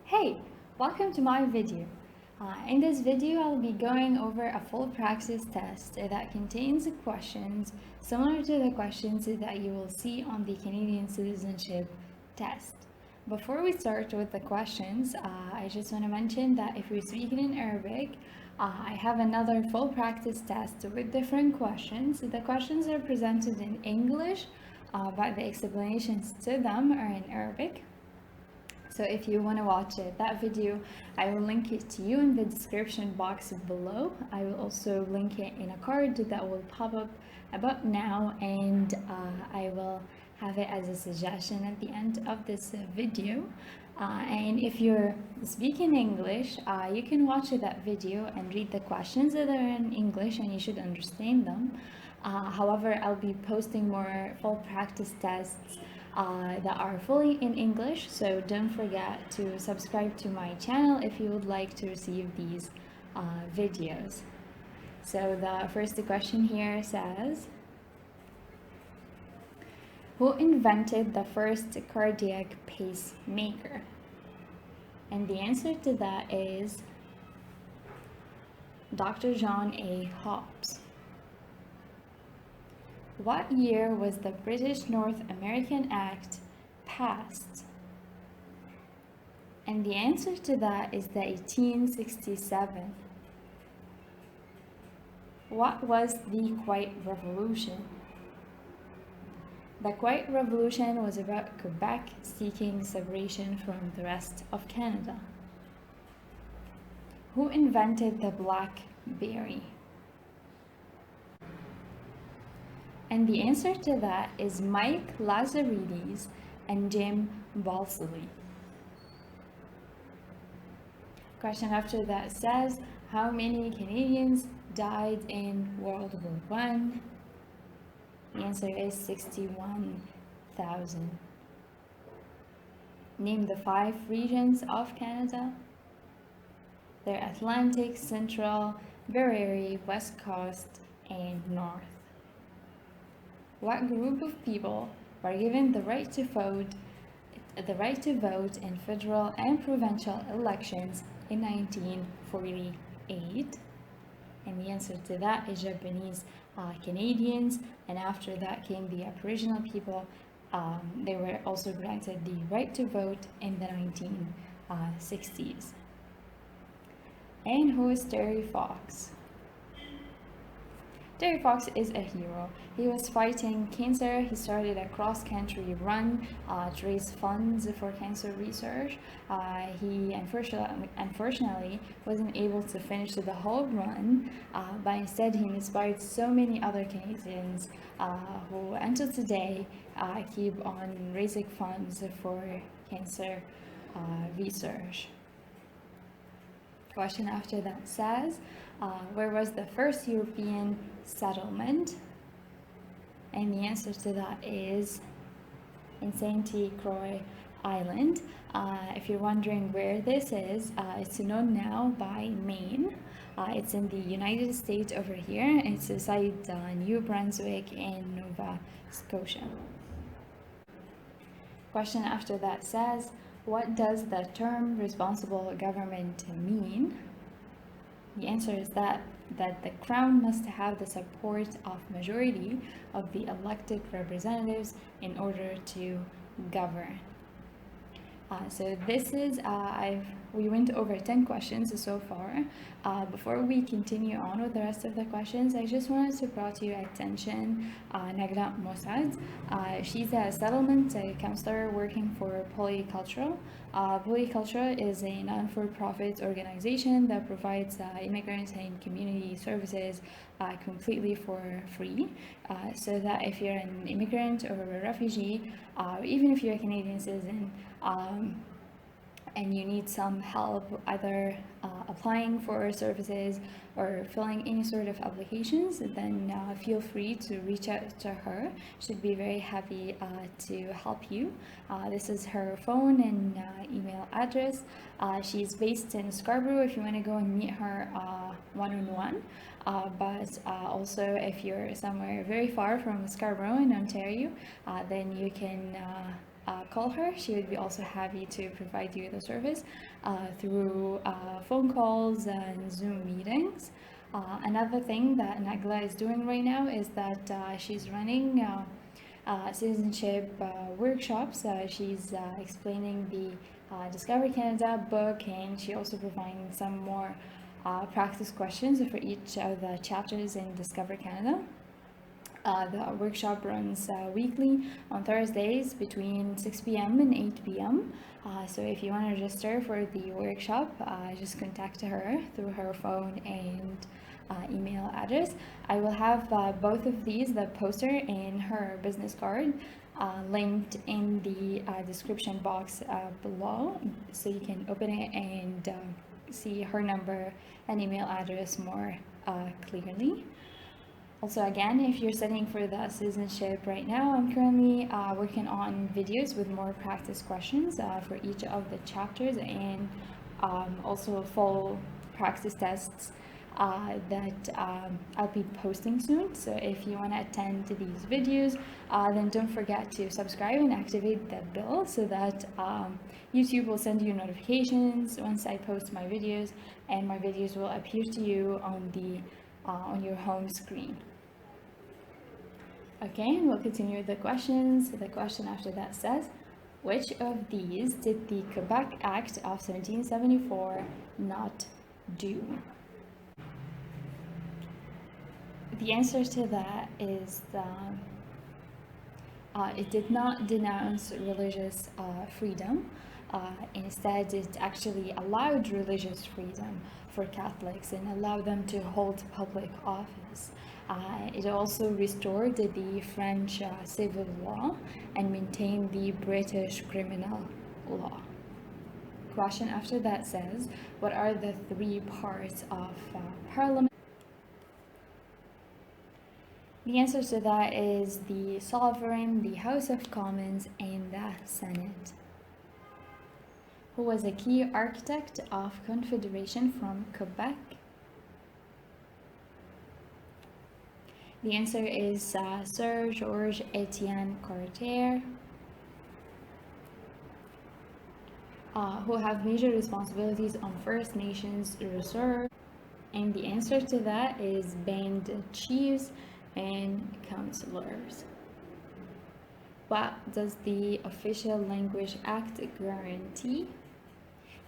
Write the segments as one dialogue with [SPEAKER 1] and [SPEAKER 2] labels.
[SPEAKER 1] Hey, welcome to my video. In this video, I'll be going over a full practice test that contains questions similar to the questions that you will see on the Canadian citizenship test. Before we start with the questions, I just want to mention that if you're speaking in Arabic, I have another full practice test with different questions. The questions are presented in English, but the explanations to them are in Arabic. So if you want to watch that video, I will link it to you in the description box below. I will also link it in a card that will pop up about now, and I will have it as a suggestion at the end of this video. And if you're speaking English, you can watch that video and read the questions that are in English, and you should understand them. However, I'll be posting more full practice tests that are fully in English, so don't forget to subscribe to my channel if you would like to receive these videos. So the first question here says, who invented the first cardiac pacemaker? And the answer to that is Dr. John A. Hobbs. What year was the British North American Act passed? And the answer to that is the 1867. What was the White Revolution? The White Revolution was about Quebec seeking separation from the rest of Canada. Who invented the BlackBerry? And the answer to that is Mike Lazaridis and Jim Balsillie. Question after that says, how many Canadians died in World War I? The answer is 61,000. Name the 5 regions of Canada. They're Atlantic, Central, Bavaria, West Coast, and North. What group of people were given the right to vote in federal and provincial elections in 1948? And the answer to that is Japanese Canadians, and after that came the Aboriginal people. They were also granted the right to vote in the 1960s. And who is Terry Fox? Terry Fox is a hero. He was fighting cancer. He started a cross-country run to raise funds for cancer research. He unfortunately wasn't able to finish the whole run, but instead he inspired so many other Canadians who until today keep on raising funds for cancer research. Question after that says, where was the first European settlement? And the answer to that is in St. Croix Island. If you're wondering where this is, it's known now by Maine. It's in the United States over here. It's beside New Brunswick and Nova Scotia. Question after that says, what does the term responsible government mean? The answer is that the Crown must have the support of majority of the elected representatives in order to govern. So this is, we went over 10 questions so far. Before we continue on with the rest of the questions, I just wanted to bring to your attention Nagla Mossad. She's a settlement counselor working for Polycultural. Polycultural is a non-for-profit organization that provides immigrants and community services completely for free. So that if you're an immigrant or a refugee, even if you're a Canadian citizen, and you need some help either applying for services or filling any sort of applications, then feel free to reach out to her. She'd be very happy to help you. This is her phone and email address. She's based in Scarborough if you want to go and meet her one-on-one. But also if you're somewhere very far from Scarborough in Ontario, then you can call her. She would be also happy to provide you the service through phone calls and Zoom meetings. Another thing that Nagla is doing right now is that she's running citizenship workshops. She's explaining the Discover Canada book, and she also providing some more practice questions for each of the chapters in Discover Canada. The workshop runs weekly on Thursdays between 6 p.m. and 8 p.m. So if you want to register for the workshop, just contact her through her phone and email address. I will have both of these, the poster and her business card, linked in the description box below, so you can open it and see her number and email address more clearly. Also, again, if you're studying for the citizenship right now, I'm currently working on videos with more practice questions for each of the chapters, and also full practice tests that I'll be posting soon. So if you want to attend to these videos, then don't forget to subscribe and activate the bell so that YouTube will send you notifications once I post my videos, and my videos will appear to you on your home screen. Okay, and we'll continue with the questions. The question after that says, which of these did the Quebec Act of 1774 not do? The answer to that is it did not denounce religious freedom. Instead, it actually allowed religious freedom for Catholics and allowed them to hold public office. It also restored the French civil law and maintained the British criminal law. Question after that says, what are the three parts of Parliament? The answer to that is the Sovereign, the House of Commons, and the Senate. Who was a key architect of Confederation from Quebec? The answer is Sir Georges Etienne Cartier, who have major responsibilities on First Nations reserve. And the answer to that is band chiefs and councillors. What does the Official Language Act guarantee?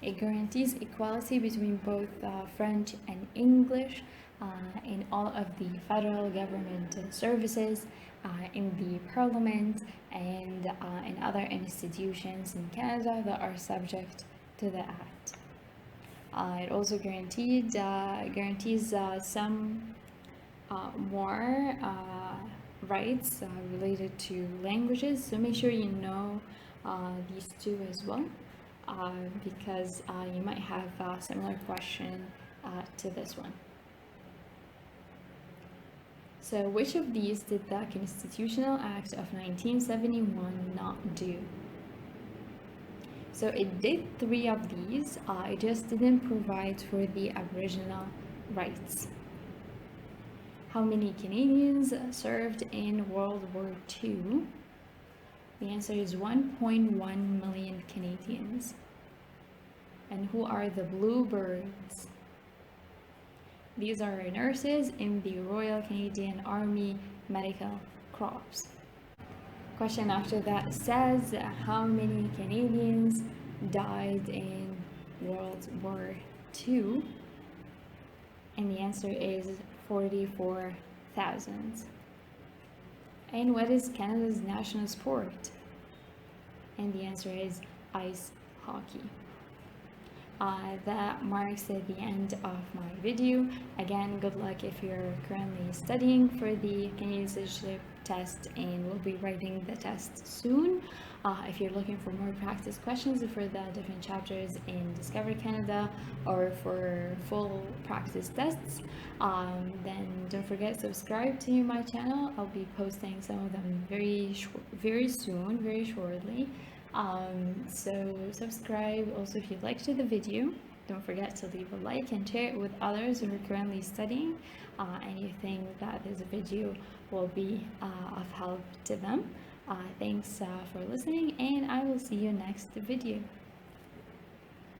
[SPEAKER 1] It guarantees equality between both French and English in all of the federal government services, in the Parliament, and in other institutions in Canada that are subject to the Act. It also guarantees some more rights related to languages, so make sure you know these two as well, because you might have a similar question to this one. So which of these did the Constitutional Act of 1971 not do? So it did three of these, it just didn't provide for the Aboriginal rights. How many Canadians served in World War II? The answer is 1.1 million Canadians. And who are the Bluebirds? These are nurses in the Royal Canadian Army Medical Corps. Question after that says, how many Canadians died in World War II? And the answer is 44,000. And what is Canada's national sport? And the answer is ice hockey. That marks the end of my video. Again, good luck if you're currently studying for the Canadian Citizenship test, and we'll be writing the test soon. If you're looking for more practice questions for the different chapters in Discover Canada or for full practice tests, then don't forget to subscribe to my channel. I'll be posting some of them very soon, very shortly. So subscribe. Also, if you liked the video, don't forget to leave a like and share it with others who are currently studying, and you think that this video will be of help to them. Thanks for listening, and I will see you next video.